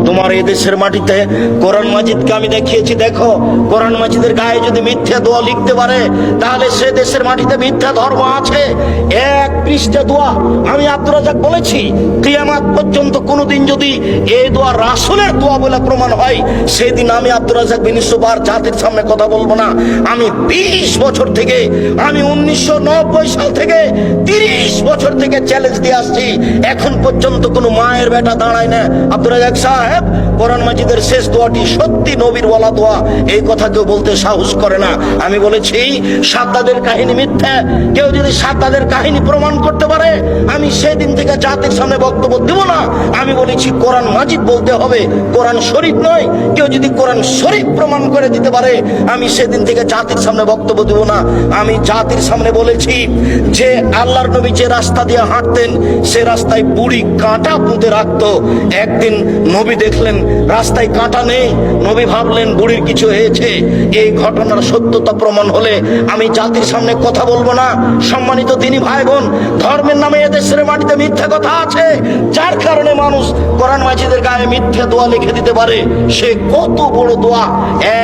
তোমার এই দেশের মাটিতে কোরআন মাজিদকে আমি দেখিয়েছি। দেখো, কোরআন মাজিদের গায়ে যদি মিথ্যা দোয়া লিখতে পারে, তাহলে সে দেশের মাটিতে মিথ্যা ধর্ম আছে। এক পৃষ্ঠা দোয়া আমি আব্দুর রাজ্জাক বলেছি, কিয়ামত পর্যন্ত কোনোদিন যদি এই দোয়া রাসূলের দোয়া বলে প্রমাণ হয়, সেদিন আমি আব্দুর রাজ্জাক বিন ইউসুফ আর জাতির সামনে কথা বলবো না। আমি 20 বছর থেকে, আমি 1990 সাল থেকে 30 বছর থেকে চ্যালেঞ্জ দিয়ে আসছি, এখন পর্যন্ত কোনো মায়ের বেটা দাঁড়ায় না। আব্দুর রাজ্জাক সাহেব, কোরআন মাজিদের শেষ দোয়াটি সত্যি নবীর বলা দোয়া, এই কথা কেউ বলতে সাহস করে না। আমি বলেছি সাদ্দাদের কাহিনী মিথ্যা। কেউ যদি সাদ্দাদের কাহিনী প্রমাণ করতে পারে, আমি সেদিন থেকে জাতির সামনে বক্তব্য দেব না। আমি বলেছি কোরআন মাজিদ বলতে হবে, কোরআন শরীফ নয়। কেউ যদি কোরআন শরীফ প্রমাণ করে দিতে পারে, আমি সেদিন থেকে জাতির সামনে বক্তব্য দেব না। আমি জাতির সামনে বলেছি যে আল্লাহর নবী যে রাস্তা দিয়ে হাঁটতেন, সে রাস্তায় বুড়ি কাঁটা পুঁতে রাখতো। একদিন নবী দেখলেন রাস্তায় কাঁটা নেই, নবী ভাবলেন বুড়ির কিছু হয়েছে। এই ঘটনার সত্যতা প্রমাণ হলে আমি জাতির সামনে কথা বলবো না। সম্মানিত দিনী ভাই বোন, ধর্মের নামে এদেশের মাটিতে মিথ্যা কথা আছে, যার কারণে মানুষ কোরআন মাজিদের গায়ে মিথ্যা দোয়া লিখে দিতে পারে। সে কত বড় দোয়া,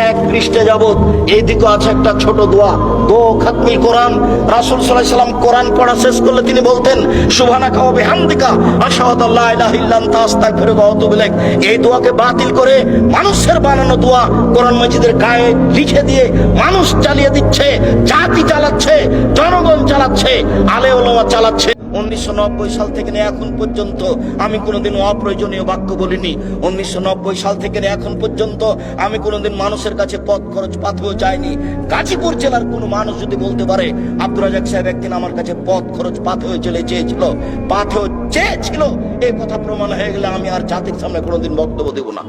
এক পৃষ্ঠা যাবত। এইদিকে আছে একটা ছোট দোয়া, দো খাতমিল কোরআন। রাসূল সাল্লাল্লাহু আলাইহি ওয়াসাল্লাম কোরআন পড়া শেষ করলে তিনি বলতেন, সুবহানাকা ওয়া বিহামদিকা আশহাদু আল্লা ইলাহা ইল্লা আনতা আস্তাগফিরুকা ওয়া আতুবু ইলাইক। এই দোয়াকে বাতিল করে মানুষের বানানো দোয়া কোরআন মাজিদের গায়ে লিখে দিয়ে মানুষ চালিয়ে দিচ্ছে, জাতি চালাচ্ছে, জনগণ চালাচ্ছে, আলে ওলামা চালাচ্ছে। 1990 সাল থেকে নিয়ে এখন পর্যন্ত আমি কোনোদিন অপ্রয়োজনীয় বাক্য বলিনি। 1990 সাল থেকে নিয়ে এখন পর্যন্ত আমি কোনোদিন মানুষের কাছে পথ খরচ পাথেও চাইনি। গাজীপুর জেলার কোনো মানুষ যদি বলতে পারে আব্দুর রাজ্জাক সাহেব একদিন আমার কাছে পথ খরচ পাথেও চেয়েছিল, এই কথা প্রমাণ হয়ে গেলে আমি আর জাতির সামনে কোনোদিন বক্তব্য দেব না।